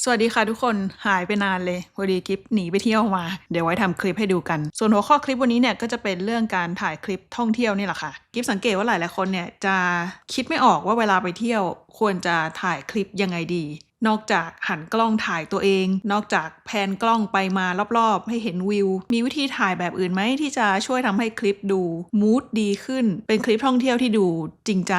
สวัสดีค่ะทุกคนหายไปนานเลยพอดีกิฟหนีไปเที่ยวมาเดี๋ยวไว้ทำคลิปให้ดูกันส่วนหัวข้อคลิปวันนี้เนี่ยก็จะเป็นเรื่องการถ่ายคลิปท่องเที่ยวนี่แหละค่ะกิฟสังเกตว่าหลายๆคนเนี่ยจะคิดไม่ออกว่าเวลาไปเที่ยวควรจะถ่ายคลิปยังไงดีนอกจากหันกล้องถ่ายตัวเองนอกจากแพนกล้องไปมารอบๆให้เห็นวิวมีวิธีถ่ายแบบอื่นไหมที่จะช่วยทำให้คลิปดูมูดดีขึ้นเป็นคลิปท่องเที่ยวที่ดูจริงใจ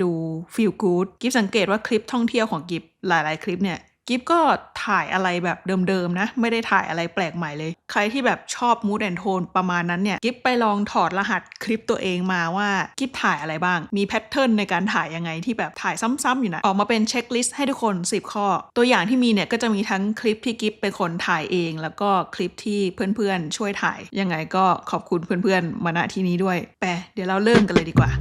ดูฟีลกู๊ดกิฟสังเกตว่าคลิปท่องเที่ยวของกิฟหลายๆคลิปเนี่ยกิฟก็ถ่ายอะไรแบบเดิมๆนะไม่ได้ถ่ายอะไรแปลกใหม่เลยใครที่แบบชอบ mood and tone ประมาณนั้นเนี่ยกิฟไปลองถอดรหัสคลิปตัวเองมาว่ากิฟถ่ายอะไรบ้างมีแพทเทิร์นในการถ่ายยังไงที่แบบถ่ายซ้ำๆอยู่นะออกมาเป็นเช็คลิสต์ให้ทุกคน10ข้อตัวอย่างที่มีเนี่ยก็จะมีทั้งคลิปที่กิฟเป็นคนถ่ายเองแล้วก็คลิปที่เพื่อนๆช่วยถ่ายยังไงก็ขอบคุณเพื่อนๆมาณที่นี้ด้วยแต่เดี๋ยวเราเริ่มกันเลยดีกว่า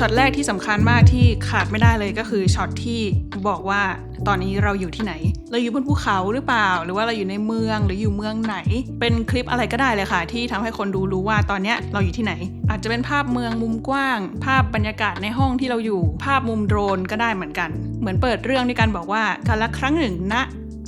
ช็อตแรกที่สำคัญมากที่ขาดไม่ได้เลยก็คือช็อตที่บอกว่าตอนนี้เราอยู่ที่ไหนเราอยู่บนภูเขาหรือเปล่าหรือว่าเราอยู่ในเมืองหรืออยู่เมืองไหนเป็นคลิปอะไรก็ได้เลยค่ะที่ทำให้คนดูรู้ว่าตอนนี้เราอยู่ที่ไหนอาจจะเป็นภาพเมืองมุมกว้างภาพบรรยากาศในห้องที่เราอยู่ภาพมุมโดรนก็ได้เหมือนกันเหมือนเปิดเรื่องด้วยกันบอกว่ากาลครั้งหนึ่งณ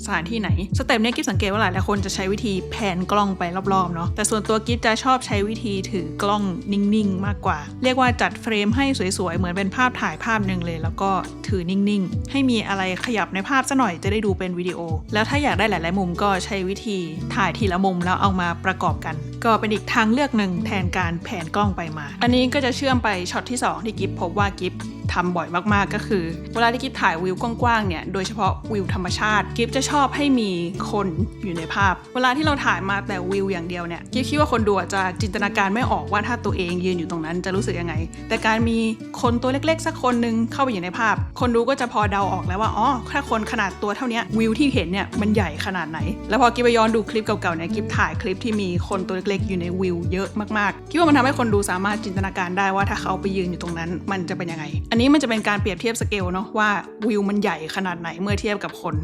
สถานที่ไหนสเต็ปนี้กิฟสังเกตว่าหลายคนจะใช้วิธีแผนกล้องไปรอบๆเนาะแต่ส่วนตัวกิฟจะชอบใช้วิธีถือกล้องนิ่งๆมากกว่าเรียกว่าจัดเฟรมให้สวยๆเหมือนเป็นภาพถ่ายภาพหนึ่งเลยแล้วก็ถือนิ่งๆให้มีอะไรขยับในภาพซะหน่อยจะได้ดูเป็นวิดีโอแล้วถ้าอยากได้หลายๆมุมก็ใช้วิธีถ่ายทีละมุมแล้วเอามาประกอบกันก็เป็นอีกทางเลือกหนึ่งแทนการแผนกล้องไปมาอันนี้ก็จะเชื่อมไปช็อตที่2ที่กิฟพบว่ากิฟทำบ่อยมากๆก็คือเวลาที่กิฟถ่ายวิวกว้างๆเนี่ยโดยเฉพาะวิวธรรมชาติกิฟจะชอบให้มีคนอยู่ในภาพเวลาที่เราถ่ายมาแต่วิวอย่างเดียวเนี่ยกิฟคิดว่าคนดูจะจินตนาการไม่ออกว่าถ้าตัวเองยืนอยู่ตรงนั้นจะรู้สึกยังไงแต่การมีคนตัวเล็กๆสักคนนึงเข้าไปอยู่ในภาพคนดูก็จะพอเดาออกแล้วว่าอ๋อถ้าคนขนาดตัวเท่านี้วิวที่เห็นเนี่ยมันใหญ่ขนาดไหนแล้วพอกิฟไปย้อนดูคลิปเก่าๆเนี่ยกิฟถ่ายคลิปที่มีคนตัวเล็กๆอยู่ในวิวเยอะมากๆคิดว่ามันทำให้คนดูสามารถจินตนาการได้ว่าถ้าเขาไปยืนอยู่ตรงนั้นมันจะเป็นยังไงอันนี้มันจะเป็นการเปรียบเทียบสเกลเนาะว่าวิวมันใหญ่ขนาดไหนเมื่อเทียบกับคน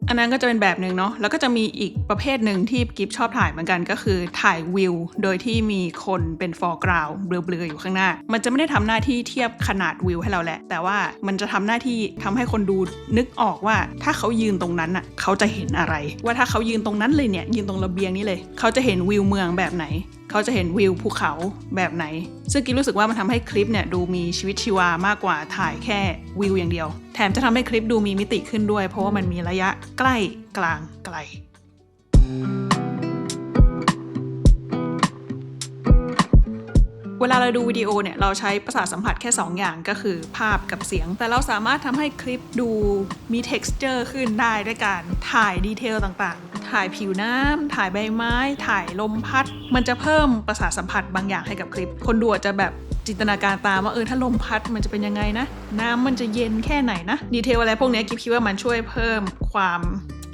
อันนั้นก็จะเป็นแบบนึงเนาะแล้วก็จะมีอีกประเภทหนึ่งที่กิฟชอบถ่ายเหมือนกันก็คือถ่ายวิวโดยที่มีคนเป็น foreground เบลอๆอยู่ข้างหน้ามันจะไม่ได้ทำหน้าที่เทียบขนาดวิวให้เราแหละแต่ว่ามันจะทำหน้าที่ทำให้คนดูนึกออกว่าถ้าเขายืนตรงนั้นอ่ะเขาจะเห็นอะไรว่าถ้าเขายืนตรงนั้นเลยเนี่ยยืนตรงระเบียงนี้เลยเขาจะเห็นวิวเมืองแบบไหนเขาจะเห็นวิวภูเขาแบบไหนซึ่งกิ๊บรู้สึกว่ามันทำให้คลิปเนี่ยดูมีชีวิตชีวามากกว่าถ่ายแค่วิวอย่างเดียวแถมจะทำให้คลิปดูมีมิติขึ้นด้วยเพราะว่ามันมีระยะใกล้กลางไกลเวลาเราดูวิดีโอเนี่ยเราใช้ประสาทสัมผัสแค่2อย่างก็คือภาพกับเสียงแต่เราสามารถทำให้คลิปดูมี texture ขึ้นได้ด้วยการถ่ายดีเทลต่างๆถ่ายผิวน้ำถ่ายใบไม้ถ่ายลมพัดมันจะเพิ่มประสาทสัมผัสบางอย่างให้กับคลิปคนดูจะแบบจินตนาการตามว่าถ้าลมพัดมันจะเป็นยังไงนะน้ำมันจะเย็นแค่ไหนนะดีเทลอะไรพวกนี้กิ๊บคิดว่ามันช่วยเพิ่มความ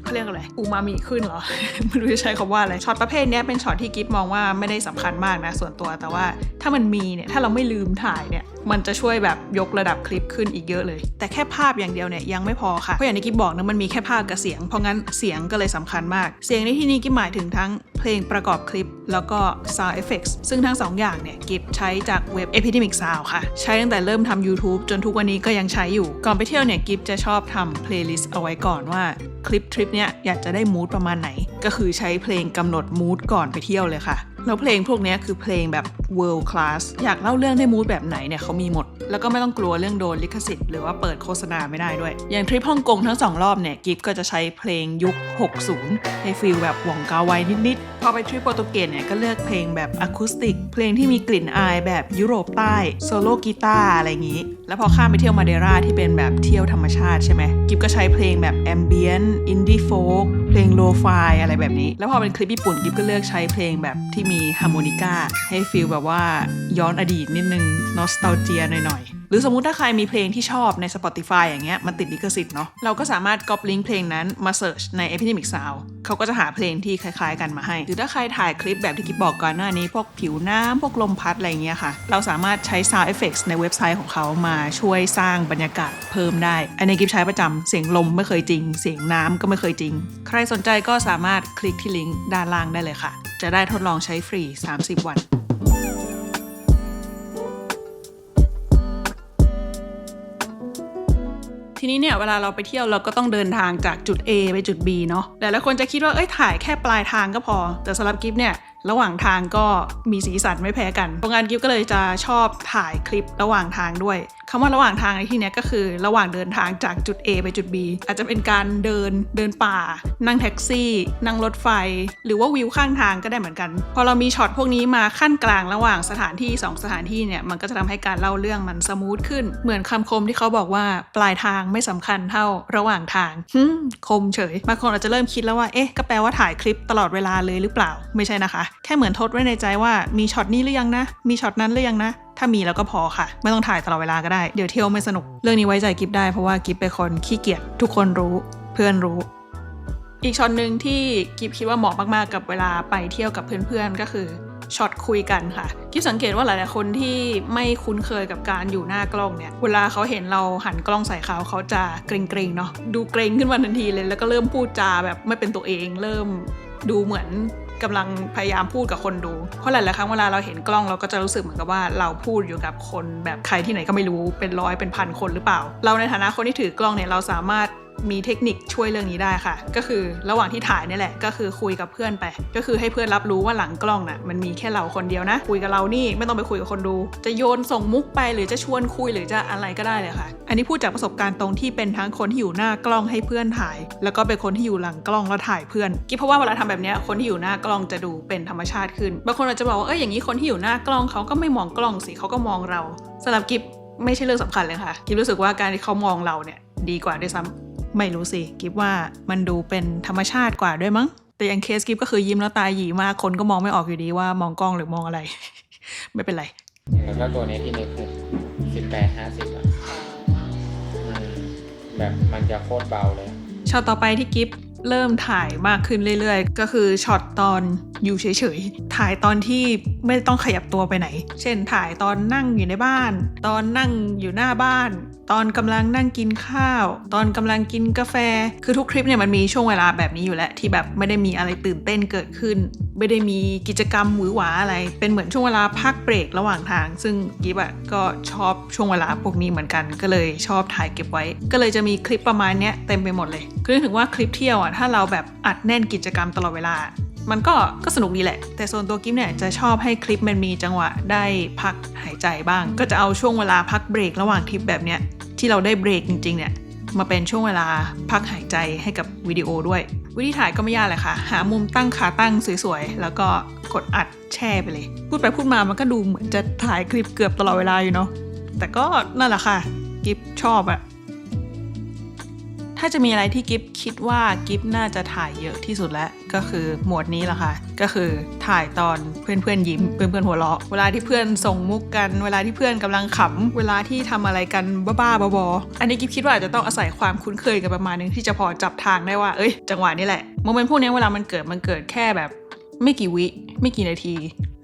เขาเรียกอะไรอูมามิขึ้นเหรอ ไม่รู้จะใช้คำว่าอะไรช็อตประเภทนี้เป็นช็อตที่กิ๊บมองว่าไม่ได้สำคัญมากนะส่วนตัวแต่ว่าถ้ามันมีเนี่ยถ้าเราไม่ลืมถ่ายเนี่ยมันจะช่วยแบบยกระดับคลิปขึ้นอีกเยอะเลยแต่แค่ภาพอย่างเดียวเนี่ยยังไม่พอค่ะเพราะอย่างที่กิ๊บบอกนะมันมีแค่ภาพกับเสียงเพราะงั้นเสียงก็เลยสำคัญมากเสียงในที่นี้กิ๊บหมายถึงทั้งเพลงประกอบคลิปแล้วก็ sound effects ซึ่งทั้ง2อย่างเนี่ยกิ๊บใช้จากเว็บ Epidemic Sound ค่ะใช้ตั้งแต่เริ่มทำ YouTube จนทุกวันนี้ก็ยังใช้อยู่ก่อนไปเที่ยวเนี่ยกิ๊บจะชอบทำ playlist เอาไว้ก่อนว่าคลิปทริปเนี้ยอยากจะได้มูดประมาณไหนก็คือใช้เพลงกำหนดมูดก่อนไปเที่ยวเลยค่ะแล้วเพลงพวกนี้คือเพลงแบบ world class อยากเล่าเรื่องได้มูดแบบไหนเนี่ยเขามีหมดแล้วก็ไม่ต้องกลัวเรื่องโดนลิขสิทธิ์หรือว่าเปิดโฆษณาไม่ได้ด้วยอย่างทริปฮ่องกงทั้ง2รอบเนี่ยกิฟก็จะใช้เพลงยุค60ให้ฟีลแบบหว่องกาไวนิดๆพอไปทริปโปรตุเกสเนี่ยก็เลือกเพลงแบบอะคูสติกเพลงที่มีกลิ่นอายแบบยุโรปใต้โซโล่กีตาร์อะไรอย่างนี้แล้วพอข้ามไปเที่ยวมาเดราที่เป็นแบบเที่ยวธรรมชาติใช่ไหมกิฟก็ใช้เพลงแบบแอมเบียนอินดี้โฟล์กเพลงโลฟายอะไรแบบนี้แล้วพอเป็นคลิปญี่ปุ่นกิฟก็เลือกใช้เพลงแบบที่มีฮาร์โมนิกาให้ฟีลแบบว่าย้อนอดีตนิดนึงนอสตัลเจียหน่อยๆหรือสมมุติถ้าใครมีเพลงที่ชอบใน Spotify อย่างเงี้ยมันติดลิขสิทธิ์เนาะเราก็สามารถก๊อปลิงก์เพลงนั้นมาเสิร์ชใน Epidemic Sound เขาก็จะหาเพลงที่คล้ายๆกันมาให้หรือถ้าใครถ่ายคลิปแบบที่กิ๊บบอกก่อนหน้านี้พวกผิวน้ำพวกลมพัดอะไรเงี้ยค่ะเราสามารถใช้ Sound Effects ในเว็บไซต์ของเขามาช่วยสร้างบรรยากาศเพิ่มได้อันนี้กิ๊บใช้ประจำเสียงลมไม่เคยจริงเสียงน้ำก็ไม่เคยจริงใครสนใจก็สามารถคลิกที่ลิงก์ด้านล่างได้เลยค่ะจะได้ทดลองใช้ฟรี30 วัน พ ทีนี้เนี่ยเวลาเราไปเที่ยวเราก็ต้องเดินทางจากจุด A ไปจุด B เนาะหลายคนจะคิดว่าถ่ายแค่ปลายทางก็พอแต่สำหรับกิฟเนี่ยระหว่างทางก็มีสีสันไม่แพ้กันโรงงานกิฟก็เลยจะชอบถ่ายคลิประหว่างทางด้วยคำว่าระหว่างทางในที่นี้ก็คือระหว่างเดินทางจากจุด A ไปจุด B อาจจะเป็นการเดินป่านั่งแท็กซี่นั่งรถไฟหรือว่าวิวข้างทางก็ได้เหมือนกันพอเรามีช็อตพวกนี้มาขั้นกลางระหว่างสถานที่2สถานที่เนี่ยมันก็จะทำให้การเล่าเรื่องมันสมูทขึ้นเหมือนคำคมที่เขาบอกว่าปลายทางไม่สำคัญเท่าระหว่างทางคมเฉยบางคนอาจจะเริ่มคิดแล้วว่าก็แปลว่าถ่ายคลิปตลอดเวลาเลยหรือเปล่าไม่ใช่นะคะแค่เหมือนทดไว้ในใจว่ามีช็อตนี้หรือยังนะมีช็อตนั้นหรือยังนะถ้ามีแล้วก็พอค่ะไม่ต้องถ่ายตลอดเวลาก็ได้เดี๋ยวเที่ยวไม่สนุกเรื่องนี้ไว้ใจกิฟได้เพราะว่ากิฟเป็นคนขี้เกียจทุกคนรู้เพื่อนรู้อีกช็อตนึงที่กิฟคิดว่าเหมาะมากๆกับเวลาไปเที่ยวกับเพื่อนๆก็คือช็อตคุยกันค่ะกิฟสังเกตว่าหลายๆคนที่ไม่คุ้นเคยกับการอยู่หน้ากล้องเนี่ยเวลาเขาเห็นเราหันกล้องใส่เขาจะเกรงๆเนาะดูเกรงขึ้นมาทันทีเลยแล้วก็เริ่มพูดจาแบบไม่เป็นตัวเองเริ่มดูเหมือนกำลังพยายามพูดกับคนดูเพราะหลายๆครั้งเวลาเราเห็นกล้องเราก็จะรู้สึกเหมือนกับว่าเราพูดอยู่กับคนแบบใครที่ไหนก็ไม่รู้เป็นร้อยเป็นพันคนหรือเปล่าเราในฐานะคนที่ถือกล้องเนี่ยเราสามารถมีเทคนิคช่วยเรื่องนี้ได้ค่ะก็คือระหว่างที่ถ่ายนี่แหละก็คือคุยกับเพื่อนไปก็คือให้เพื่อนรับรู้ว่าหลังกล้องน่ะมันมีแค่เราคนเดียวนะคุยกับเรานี่ไม่ต้องไปคุยกับคนดูจะโยนส่งมุกไปหรือจะชวนคุยหรือจะอะไรก็ได้เลยค่ะอันนี้พูดจากประสบการณ์ตรงที่เป็นทั้งคนที่อยู่หน้ากล้องให้เพื่อนถ่ายแล้วก็เป็นคนที่อยู่หลังกล้องแล้วถ่ายเพื่อนกิ๊บเพราะว่าเวลาทำแบบนี้คนที่อยู่หน้ากล้องจะดูเป็นธรรมชาติขึ้นบางคนอาจจะบอกว่าอย่างนี้คนที่อยู่หน้ากล้องเขาก็ไม่มองกล้องสิเขาก็มองเราสำหรับกิ๊บไม่ใช่เรื่องสำคัญเลยค่ะกิ๊บรู้สึกว่าการที่เขามองเราเนี่ยดีกว่าด้วยซ้ำไม่รู้สิกิฟว่ามันดูเป็นธรรมชาติกว่าด้วยมั้งแต่อย่างเคสกิฟก็คือยิ้มแล้วตาหยีมากคนก็มองไม่ออกอยู่ดีว่ามองกล้องหรือมองอะไร ไม่เป็นไรแล้วก็ตัวนี้ที่นึกคือ18-50อ่ะแบบมันจะโคตรเบาเลยช็อตต่อไปที่กิฟเริ่มถ่ายมากขึ้นเรื่อยๆก็คือช็อตตอนอยู่เฉยๆถ่ายตอนที่ไม่ต้องขยับตัวไปไหนเช่นถ่ายตอนนั่งอยู่ในบ้านตอนนั่งอยู่หน้าบ้านตอนกำลังนั่งกินข้าวตอนกำลังกินกาแฟคือทุกคลิปเนี่ยมันมีช่วงเวลาแบบนี้อยู่แล้วที่แบบไม่ได้มีอะไรตื่นเต้นเกิดขึ้นไม่ได้มีกิจกรรมหวือหวาอะไรเป็นเหมือนช่วงเวลาพักเบรกระหว่างทางซึ่งกิฟก็ชอบช่วงเวลาพวกนี้เหมือนกันก็เลยชอบถ่ายเก็บไว้ก็เลยจะมีคลิปประมาณเนี้ยเต็มไปหมดเลยคือถึงว่าคลิปเที่ยวถ้าเราแบบอัดแน่นกิจกรรมตลอดเวลามันก็สนุกดีแหละแต่ส่วนตัวกิฟเนี่ยจะชอบให้คลิปมันมีจังหวะได้พักหายใจบ้างก็จะเอาช่วงเวลาพักเบรกระหว่างคลิปแบบเนี้ยที่เราได้เบรกจริงๆเนี่ยมาเป็นช่วงเวลาพักหายใจให้กับวิดีโอด้วยวิธีถ่ายก็ไม่ยากเลยค่ะหามุมตั้งขาตั้งสวยๆแล้วก็กดอัดแช่ไปเลยพูดไปพูดมามันก็ดูเหมือนจะถ่ายคลิปเกือบตลอดเวลาอยู่เนาะแต่ก็นั่นแหละค่ะกิฟชอบอะถ้าจะมีอะไรที่กิฟคิดว่ากิฟน่าจะถ่ายเยอะที่สุดแล้วก็คือหมวดนี้แหละค่ะก็คือถ่ายตอนเพื่อนยิ้มเพื่อนหัวเราะเวลาที่เพื่อนส่งมุกกันเวลาที่เพื่อนกำลังขำเวลาที่ทำอะไรกันบ้าๆบอๆอันนี้กิฟคิดว่าอาจจะต้องอาศัยความคุ้นเคยกันประมาณนึงที่จะพอจับทางได้ว่าจังหวะนี้แหละโมเมนต์พวกนี้เวลามันเกิดแค่แบบไม่กี่วิไม่กี่นาที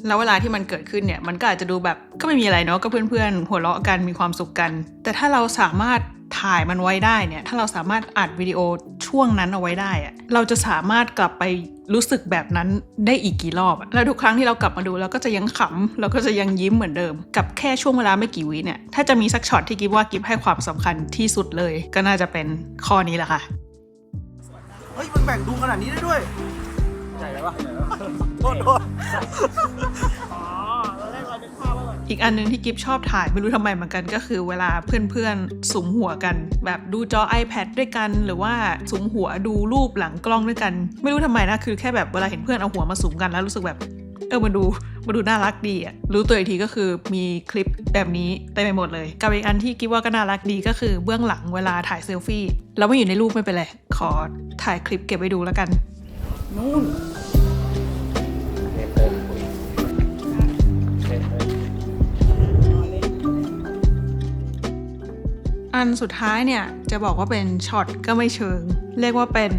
แล้วเวลาที่มันเกิดขึ้นเนี่ยมันก็อาจจะดูแบบก็ไม่มีอะไรเนาะก็เพื่อนหัวเราะกันมีความสุขกันแต่ถ้าเราสามารถถ่ายมันไว้ได้เนี่ยถ้าเราสามารถอัดวิดีโอช่วงนั้นเอาไว้ได้เราจะสามารถกลับไปรู้สึกแบบนั้นได้อีกกี่รอบแล้วทุกครั้งที่เรากลับมาดูเราก็จะยังขำเราก็จะยังยิ้มเหมือนเดิมกับแค่ช่วงเวลาไม่กี่วิเนี่ยถ้าจะมีสักช็อตที่กิฟว่ากิฟให้ความสำคัญที่สุดเลยก็น่าจะเป็นข้อนี้แหละค่ะมันแบ่งดูขนาดนี้ได้ด้วยใหญ่เลยปะโทษอีกอันนึงที่กิฟชอบถ่ายไม่รู้ทำไมเหมือนกันก็คือเวลาเพื่อนๆสุมหัวกันแบบดูจอ iPad ด้วยกันหรือว่าสุมหัวดูรูปหลังกล้องด้วยกันไม่รู้ทำไมนะคือแค่แบบเวลาเห็นเพื่อนเอาหัวมาสุมกันแล้วรู้สึกแบบมาดูน่ารักดีรู้ตัวอีกทีก็คือมีคลิปแบบนี้เต็มไปหมดเลยกับอีกอันที่กิฟว่าก็น่ารักดีก็คือเบื้องหลังเวลาถ่ายเซลฟี่เราไม่อยู่ในรูปไม่เป็นไรขอถ่ายคลิปเก็บไว้ดูแล้วกันนู่นอันสุดท้ายเนี่ยจะบอกว่าเป็นช็อตก็ไม่เชิงเรียกว่าเป็น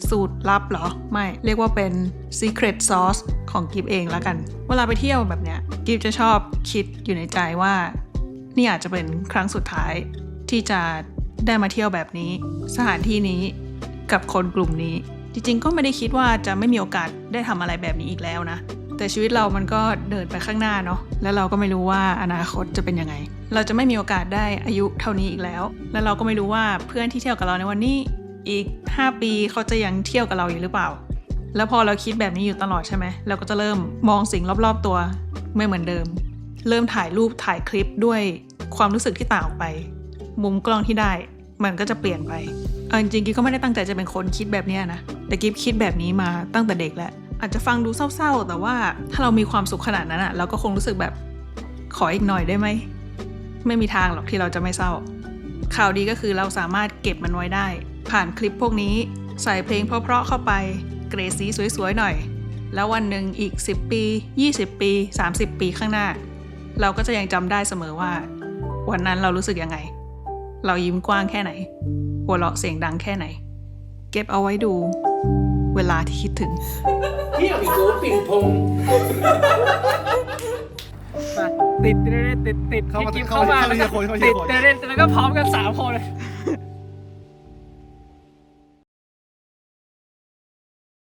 สูตรลับเหรอไม่เรียกว่าเป็น secret sauce ของกิฟเองแล้วกันเวลาไปเที่ยวแบบเนี้ยกิฟจะชอบคิดอยู่ในใจว่านี่อาจจะเป็นครั้งสุดท้ายที่จะได้มาเที่ยวแบบนี้สถานที่นี้กับคนกลุ่มนี้จริงๆก็ไม่ได้คิดว่าจะไม่มีโอกาสได้ทำอะไรแบบนี้อีกแล้วนะ แต่ชีวิตเรามันก็เดินไปข้างหน้าเนาะแล้วเราก็ไม่รู้ว่าอนาคตจะเป็นยังไงเราจะไม่มีโอกาสได้อายุเท่านี้อีกแล้วแล้วเราก็ไม่รู้ว่าเพื่อนที่เที่ยวกับเราในวันนี้อีก5 ปีเขาจะยังเที่ยวกับเราอยู่หรือเปล่าแล้วพอเราคิดแบบนี้อยู่ตลอดใช่ไหมเราก็จะเริ่มมองสิ่งรอบๆตัวไม่เหมือนเดิมเริ่มถ่ายรูปถ่ายคลิปด้วยความรู้สึกที่ต่างออกไปมุมกล้องที่ได้มันก็จะเปลี่ยนไปจริงๆกิ๊บก็ไม่ได้ตั้งใจจะเป็นคนคิดแบบนี้นะแต่กิ๊บคิดแบบนี้มาตั้งแต่เด็กแล้วอาจจะฟังดูเศร้าๆแต่ว่าถ้าเรามีความสุขขนาดนั้นเราก็คงรู้สึกแบบขออีกหน่อยได้ไหมไม่มีทางหรอกที่เราจะไม่เศร้าข่าวดีก็คือเราสามารถเก็บมันไว้ได้ผ่านคลิปพวกนี้ใส่เพลงเพราะๆเข้าไปเกรดสีสวยๆหน่อยแล้ววันหนึ่งอีก10 ปี20 ปี30 ปีข้างหน้าเราก็จะยังจำได้เสมอว่าวันนั้นเรารู้สึกยังไงเรายิ้มกว้างแค่ไหนหัวเราะเสียงดังแค่ไหนเก็บเอาไว้ดูเวลาที่คิดถึง เที่ยวอีกโกปิ่งพง ติดเข้ามาติดแล้วก็พร้อมกัน3 คนเลย